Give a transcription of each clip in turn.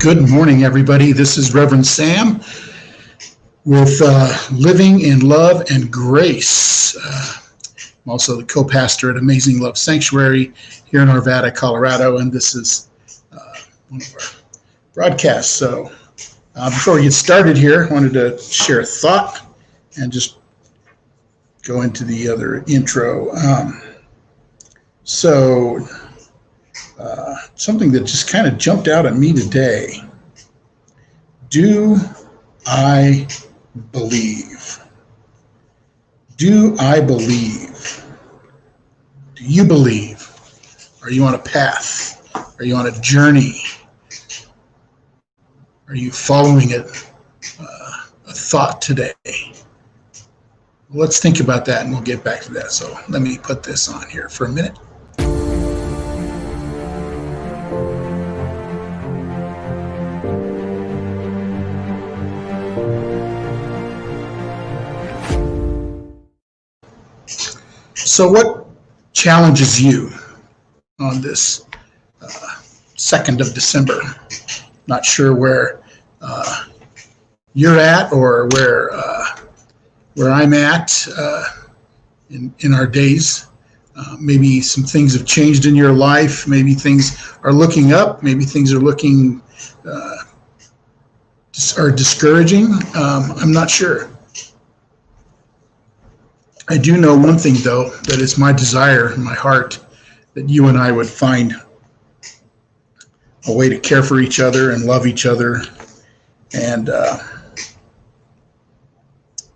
Good morning, everybody. This is Reverend Sam with Living in Love and Grace. I'm also the co-pastor at Amazing Love Sanctuary here in Arvada, Colorado, and this is one of our broadcasts. So before we get started here, I wanted to share a thought and just go into the other intro. Something that just kind of jumped out at me today. Do I believe? Do I believe? Do you believe? Are you on a path? Are you on a journey? Are you following a thought today? Let's think about that and we'll get back to that. So let me put this on here for a minute. So what challenges you on this 2nd of December? Not sure where you're at or where I'm at in our days. Maybe some things have changed in your life. Maybe things are looking up. Maybe things are looking are discouraging. I'm not sure. I do know one thing, though, that it's my desire in my heart that you and I would find a way to care for each other and love each other. And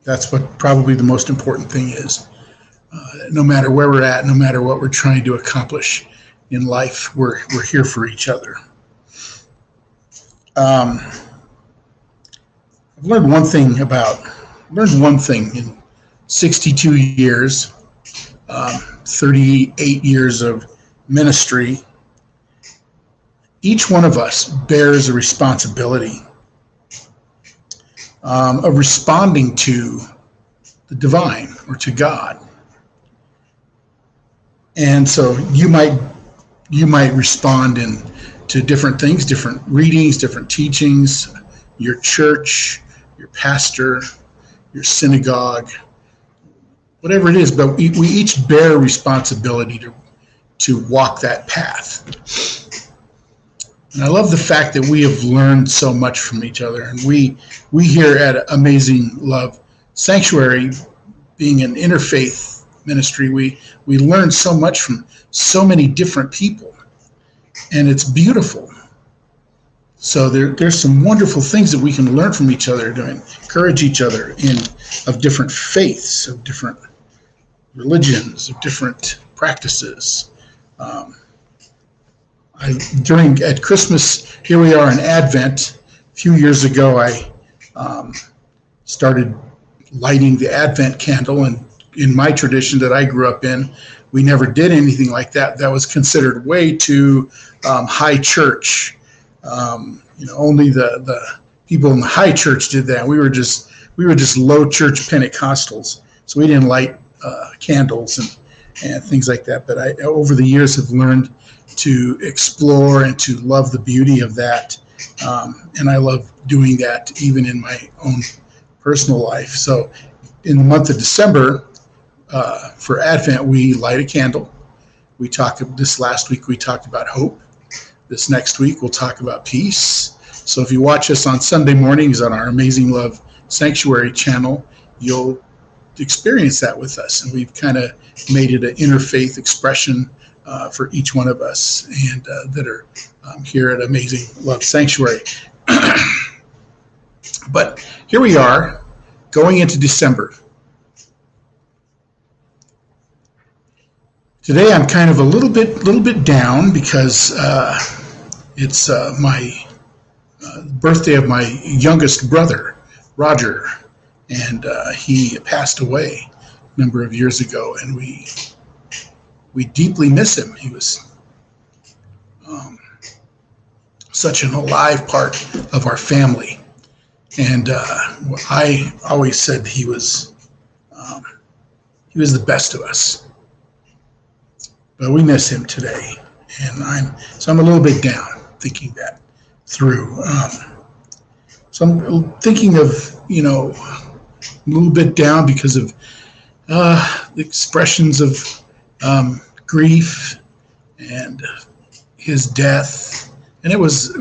that's what probably the most important thing is. No matter where we're at, no matter what we're trying to accomplish in life, we're here for each other. I've learned one thing in 62 years, 38 years of ministry. Each one of us bears a responsibility of responding to the divine or to God. And so you might respond to different things, different readings, different teachings, your church, your pastor, your synagogue, whatever it is, but we each bear responsibility to walk that path. And I love the fact that we have learned so much from each other. And we here at Amazing Love Sanctuary, being an interfaith ministry, we learn so much from so many different people. And it's beautiful. So there's some wonderful things that we can learn from each other to encourage each other of different faiths, of different religions, of different practices. At Christmas, here we are in Advent. A few years ago, I started lighting the Advent candle, and in my tradition that I grew up in, we never did anything like that. That was considered way too high church. Only the people in the high church did that. We were just low church Pentecostals, so we didn't light candles and things like that. But I, over the years, have learned to explore and to love the beauty of that. And I love doing that even in my own personal life. So in the month of December, for Advent, we light a candle. This last week, we talked about hope. This next week, we'll talk about peace. So if you watch us on Sunday mornings on our Amazing Love Sanctuary channel, you'll experience that with us. And we've kind of made it an interfaith expression for each one of us and that are here at Amazing Love Sanctuary. But here we are going into December. Today I'm kind of a little bit down because it's my birthday of my youngest brother, Roger, and he passed away a number of years ago, and we deeply miss him. He was such an alive part of our family, and I always said he was the best of us. But we miss him today, and I'm a little bit down thinking that. through. So I'm thinking of, a little bit down because of the expressions of grief and his death. And it was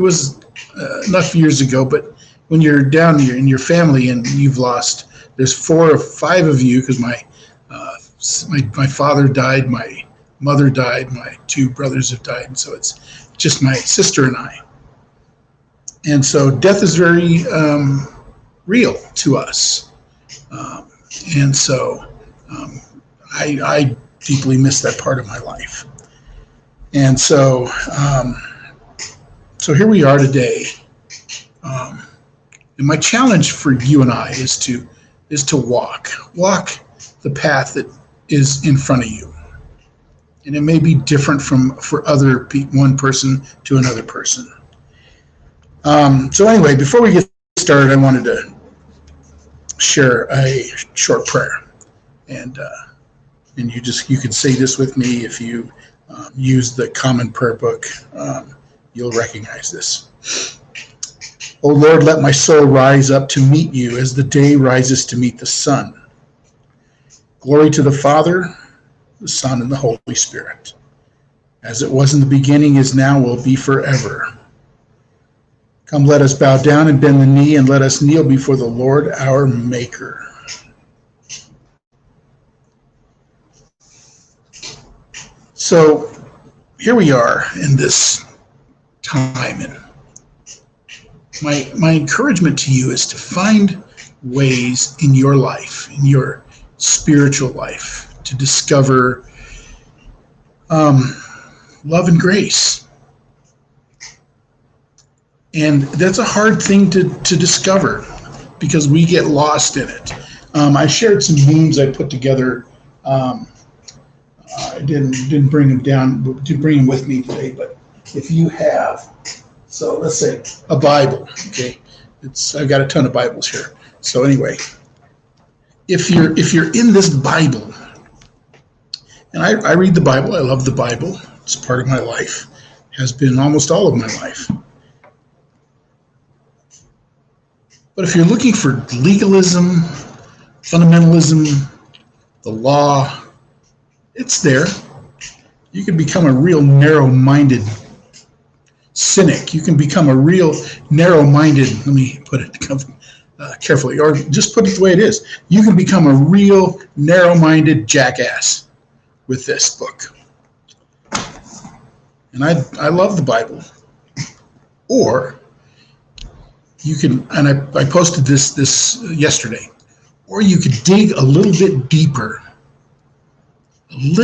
enough years ago, but when you're down in your family and you've lost, there's 4 or 5 of you, because my father died, my mother died, my 2 brothers have died, and so it's just my sister and I. And so death is very real to us. And so I deeply miss that part of my life. And so so here we are today. And my challenge for you and I is to walk the path that is in front of you. And it may be different for one person to another person. So anyway, before we get started, I wanted to share a short prayer, and you can say this with me. If you use the Common Prayer Book, you'll recognize this. O Lord, let my soul rise up to meet you as the day rises to meet the sun. Glory to the Father, the Son, and the Holy Spirit, as it was in the beginning, is now, will be forever. Come, let us bow down and bend the knee, and let us kneel before the Lord our Maker. So here we are in this time, and my encouragement to you is to find ways in your life, in your spiritual life, to discover love and grace. And that's a hard thing to discover because we get lost in it. I shared some memes I put together. I didn't bring them with me today, but if you have, so let's say a Bible, okay? I've got a ton of Bibles here. So anyway, if you're in this Bible, and I read the Bible, I love the Bible. It's part of my life, has been almost all of my life. But if you're looking for legalism, fundamentalism, the law, it's there. You can become a real narrow-minded cynic. You can become a real narrow-minded, let me put it carefully, or just put it the way it is. You can become a real narrow-minded jackass with this book. And I love the Bible. Or you can, and I posted this yesterday, or you could dig a little bit deeper. And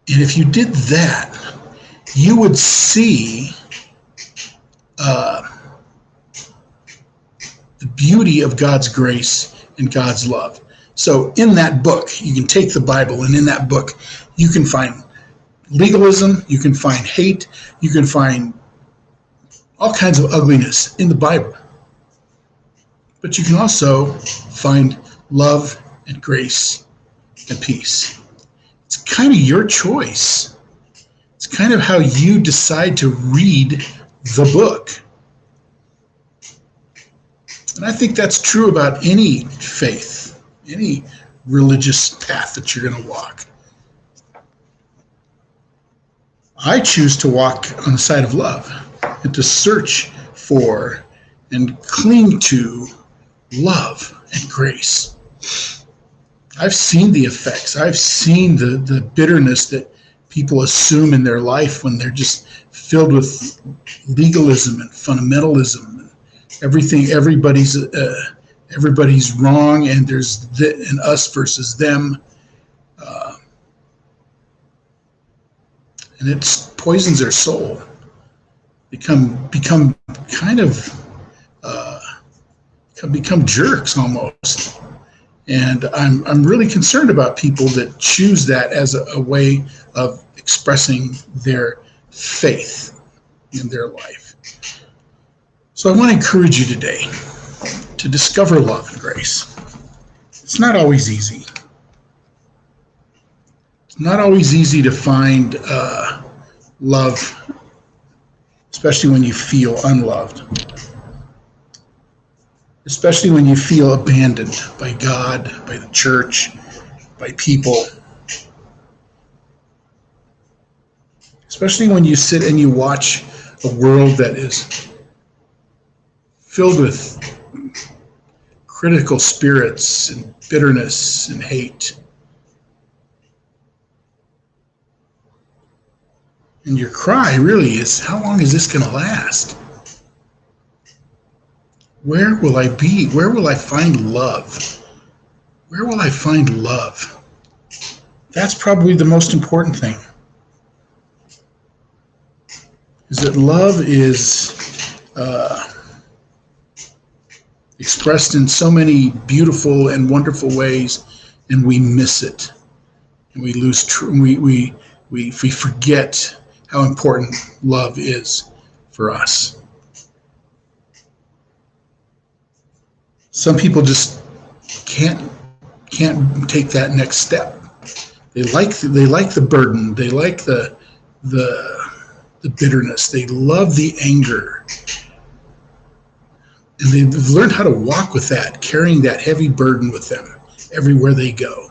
if you did that, you would see the beauty of God's grace and God's love. So in that book, you can take the Bible, and in that book, you can find legalism, you can find hate, you can find all kinds of ugliness in the Bible. But you can also find love and grace and peace. It's kind of your choice. It's kind of how you decide to read the book. And I think that's true about any faith, any religious path that you're going to walk. I choose to walk on the side of love and to search for and cling to love and grace. I've seen the effects. I've seen the bitterness that people assume in their life when they're just filled with legalism and fundamentalism and everything. Everybody's wrong, and there's and us versus them, and it poisons their soul. Become kind of become jerks almost. And I'm really concerned about people that choose that as a way of expressing their faith in their life. So I want to encourage you today to discover love and grace. It's not always easy. It's not always easy to find love especially when you feel unloved, especially when you feel abandoned by God, by the church, by people, especially when you sit and you watch a world that is filled with critical spirits and bitterness and hate. And your cry really is, how long is this going to last? Where will I be? Where will I find love? Where will I find love? That's probably the most important thing. Is that love is expressed in so many beautiful and wonderful ways, and we miss it, and we lose. We forget how important love is for us. Some people just can't take that next step. They like the burden. They like the bitterness. They love the anger. And they've learned how to walk with that, carrying that heavy burden with them everywhere they go.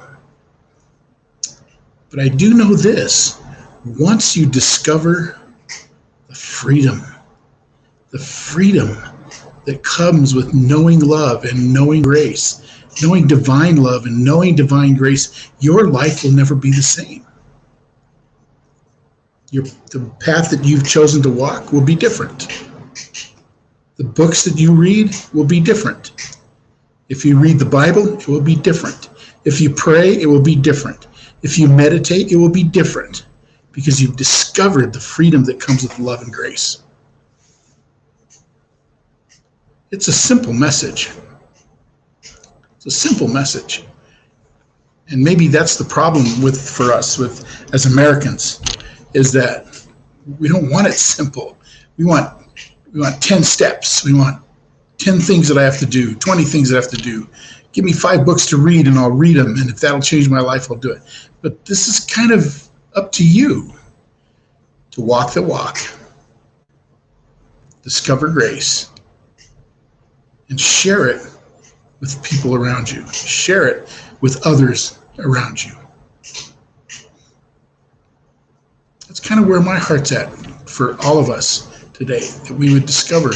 But I do know this, once you discover the freedom that comes with knowing love and knowing grace, knowing divine love and knowing divine grace, your life will never be the same. The path that you've chosen to walk will be different. The books that you read will be different. If you read the Bible, it will be different. If you pray, it will be different. If you meditate, it will be different, because you've discovered the freedom that comes with love and grace. It's a simple message. It's a simple message. And maybe that's the problem for us as Americans, is that we don't want it simple. We want 10 steps. We want 10 things that I have to do, 20 things that I have to do. Give me 5 books to read and I'll read them. And if that'll change my life, I'll do it. But this is kind of up to you to walk the walk, discover grace, and share it with people around you. Share it with others around you. That's kind of where my heart's at for all of us today, that we would discover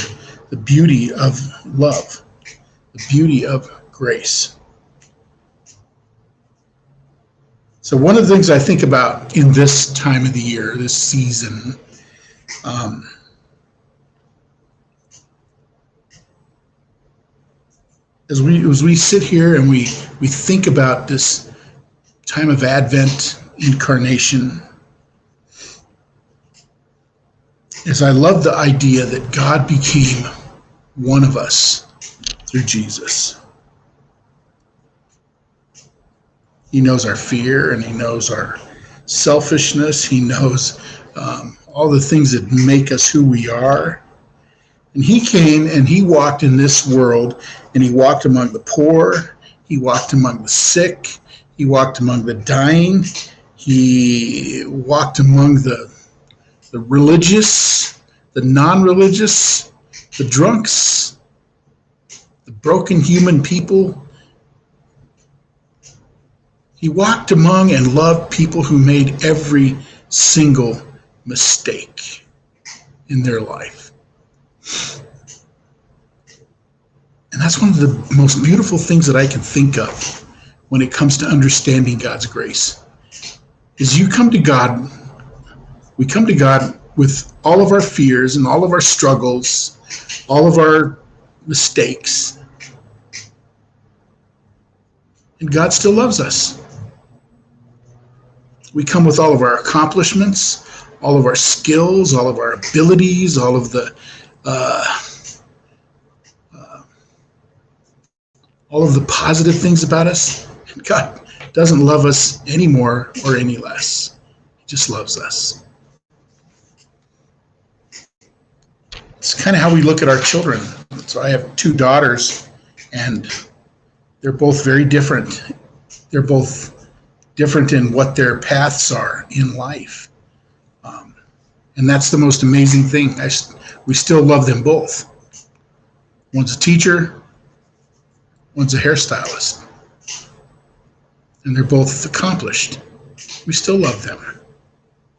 the beauty of love, the beauty of grace. So one of the things I think about in this time of the year, this season, as we sit here and we think about this time of Advent, incarnation, is I love the idea that God became one of us through Jesus. He knows our fear, and he knows our selfishness. He knows all the things that make us who we are. And he came and he walked in this world, and he walked among the poor. He walked among the sick. He walked among the dying. He walked among the religious, the non-religious, the drunks, the broken human people. He walked among and loved people who made every single mistake in their life. And that's one of the most beautiful things that I can think of when it comes to understanding God's grace, is you come to God, we come to God with all of our fears and all of our struggles, all of our mistakes, and God still loves us. We come with all of our accomplishments, all of our skills, all of our abilities, all of the positive things about us. And God doesn't love us any more or any less. He just loves us. It's kind of how we look at our children. So I have 2 daughters, and they're both very different. They're both different in what their paths are in life. And that's the most amazing thing. we still love them both. One's a teacher, one's a hairstylist, and they're both accomplished. We still love them.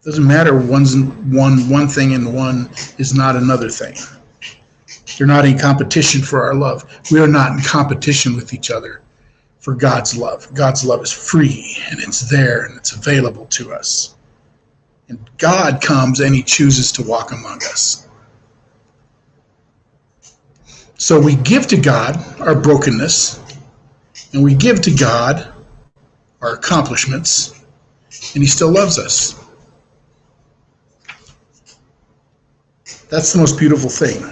Doesn't matter one's one thing and one is not another thing. They're not in competition for our love. We are not in competition with each other for God's love. God's love is free, and it's there, and it's available to us. And God comes and he chooses to walk among us. So we give to God our brokenness, and we give to God our accomplishments, and he still loves us. That's the most beautiful thing.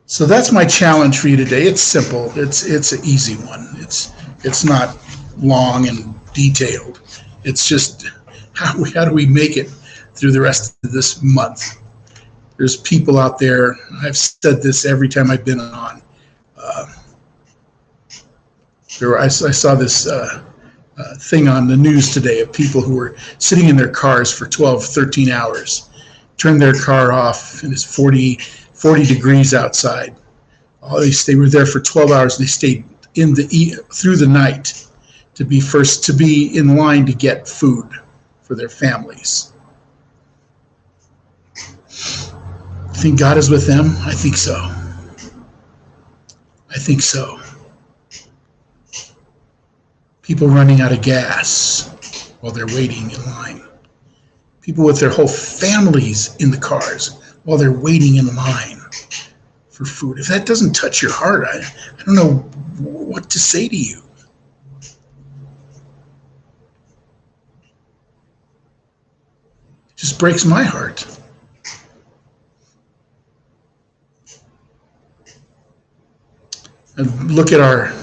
So that's my challenge for you today. It's simple. It's an easy one. It's not long and detailed. It's just how do we make it through the rest of this month? There's people out there. I've said this every time I've been on. I saw this thing on the news today of people who were sitting in their cars for 12, 13 hours, turned their car off, and it's 40 degrees outside. They were there for 12 hours. And they stayed through the night to be in line to get food for their families. I think God is with them. I think so. I think so. People running out of gas while they're waiting in line. People with their whole families in the cars while they're waiting in line for food. If that doesn't touch your heart, I don't know what to say to you. It just breaks my heart. And look at our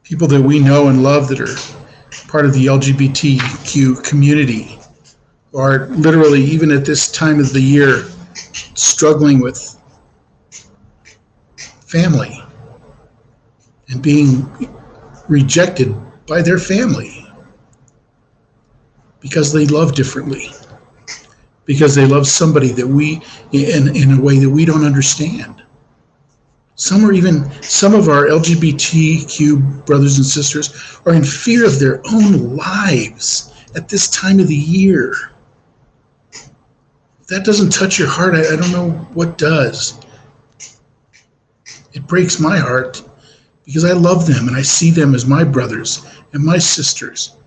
people that we know and love that are part of the LGBTQ community, who are literally, even at this time of the year, struggling with family and being rejected by their family because they love differently, because they love somebody that we, in a way that we don't understand. Some of our LGBTQ brothers and sisters are in fear of their own lives at this time of the year. If that doesn't touch your heart, I don't know what does. It breaks my heart because I love them and I see them as my brothers and my sisters.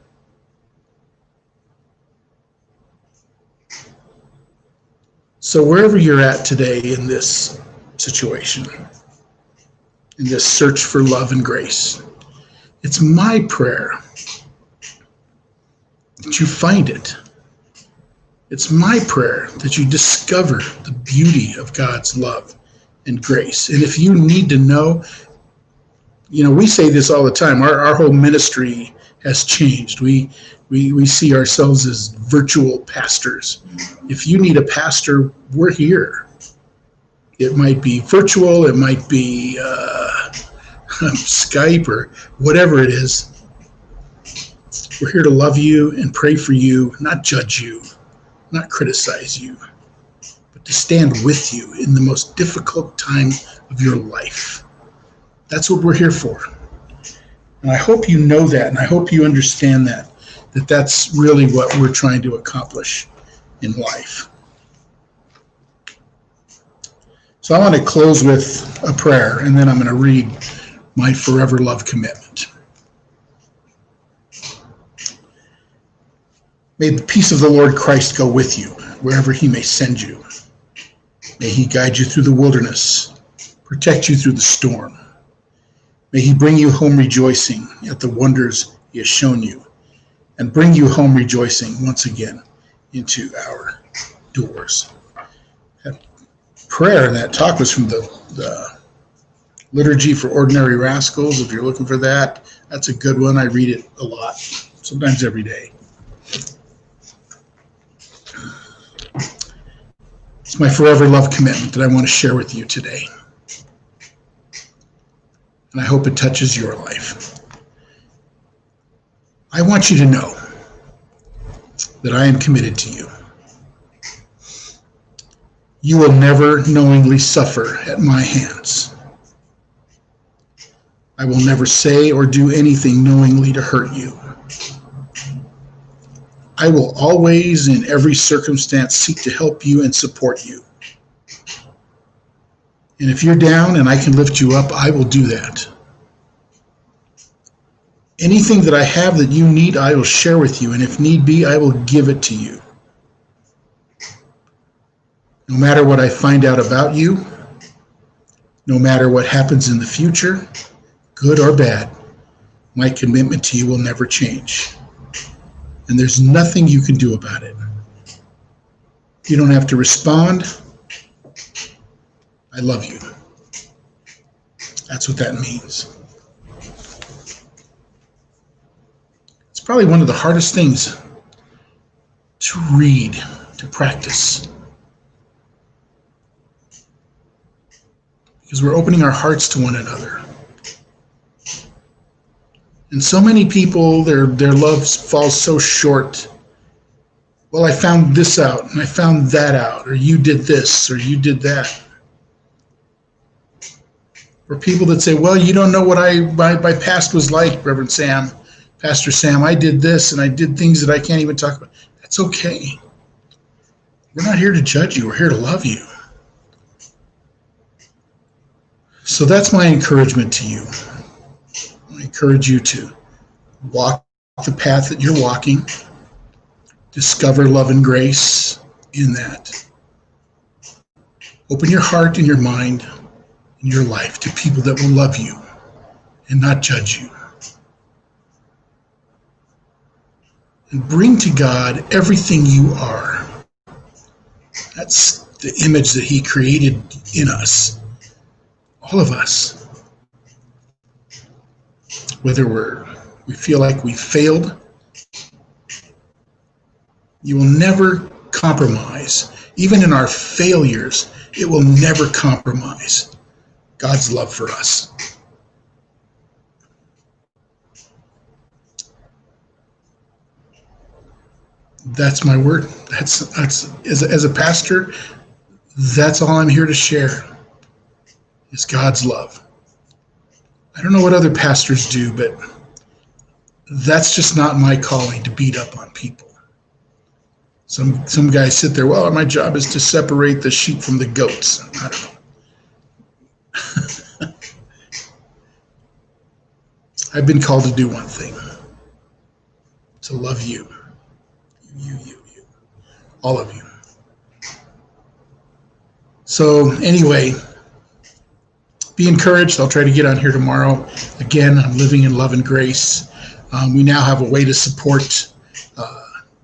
So wherever you're at today in this situation, in this search for love and grace, it's my prayer that you find it. It's my prayer that you discover the beauty of God's love and grace. And if you need to know, we say this all the time. Our whole ministry has changed. We see ourselves as virtual pastors. If you need a pastor, we're here. It might be virtual, it might be Skype or whatever it is. We're here to love you and pray for you, not judge you, not criticize you, but to stand with you in the most difficult time of your life. That's what we're here for. And I hope you know that, and I hope you understand that that's really what we're trying to accomplish in life. So I want to close with a prayer, and then I'm going to read my forever love commitment. May the peace of the Lord Christ go with you, wherever he may send you. May he guide you through the wilderness, protect you through the storm. May he bring you home rejoicing at the wonders he has shown you, and bring you home rejoicing once again into our doors. That prayer and that talk was from the Liturgy for Ordinary Rascals. If you're looking for that, that's a good one. I read it a lot, sometimes every day. It's my forever love commitment that I want to share with you today. And I hope it touches your life. I want you to know that I am committed to you. You will never knowingly suffer at my hands. I will never say or do anything knowingly to hurt you. I will always, in every circumstance, seek to help you and support you. And if you're down and I can lift you up, I will do that. Anything that I have that you need, I will share with you. And if need be, I will give it to you. No matter what I find out about you, no matter what happens in the future, good or bad, my commitment to you will never change. And there's nothing you can do about it. You don't have to respond. I love you. That's what that means. It's probably one of the hardest things to read, to practice. Because we're opening our hearts to one another. And so many people, their love falls so short. Well, I found this out, and I found that out, or you did this, or you did that. Or people that say, well, you don't know what my past was like, Reverend Sam, Pastor Sam. I did this, and I did things that I can't even talk about. That's okay. We're not here to judge you. We're here to love you. So that's my encouragement to you. I encourage you to walk the path that you're walking. Discover love and grace in that. Open your heart and your mind and your life to people that will love you and not judge you. And bring to God everything you are. That's the image that He created in us. All of us. Whether we feel like we failed, you will never compromise. Even in our failures, it will never compromise God's love for us. That's my word. That's as a pastor, that's all I'm here to share is God's love. I don't know what other pastors do, but that's just not my calling to beat up on people. Some guys sit there, well, my job is to separate the sheep from the goats. I don't know. I've been called to do one thing, to love you. You. All of you. So anyway, be encouraged. I'll try to get on here tomorrow. Again, I'm living in love and grace. We now have a way to support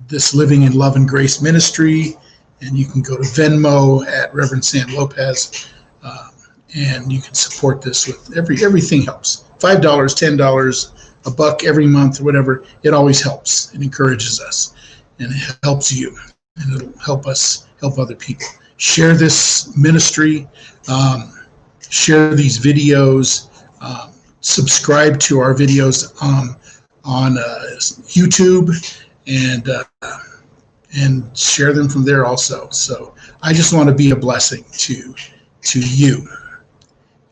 this Living in Love and Grace ministry, and you can go to Venmo at Reverend Sam Lopez, and you can support this with everything helps. $5, $10, $1 every month, or whatever. It always helps. It encourages us, and it helps you, and it'll help us help other people. Share this ministry. Share these videos, subscribe to our videos on YouTube, and share them from there also. So I just want to be a blessing to you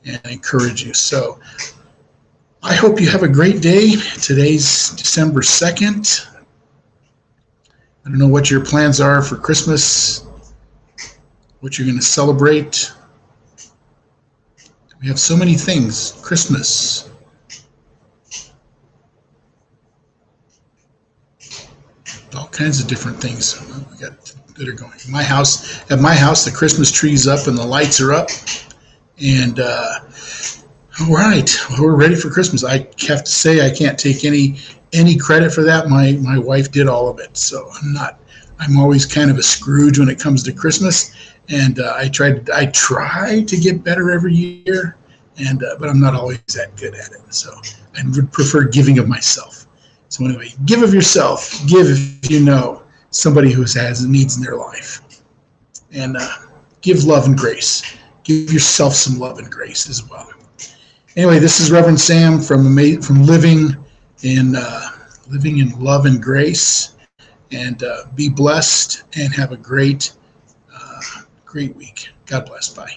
and encourage you. So I hope you have a great day. Today's December 2nd. I don't know what your plans are for Christmas, what you're going to celebrate. We have so many things. Christmas. All kinds of different things we got that are going. At my house, the Christmas tree's up and the lights are up. And all right, we're ready for Christmas. I have to say I can't take any credit for that. My wife did all of it. So I'm always kind of a Scrooge when it comes to Christmas. And I try to get better every year, but I'm not always that good at it. So I would prefer giving of myself. So anyway, give of yourself. Give if you know somebody who has needs in their life, and give love and grace. Give yourself some love and grace as well. Anyway, this is Reverend Sam from Living in Love and Grace, and be blessed and have a great great week. God bless. Bye.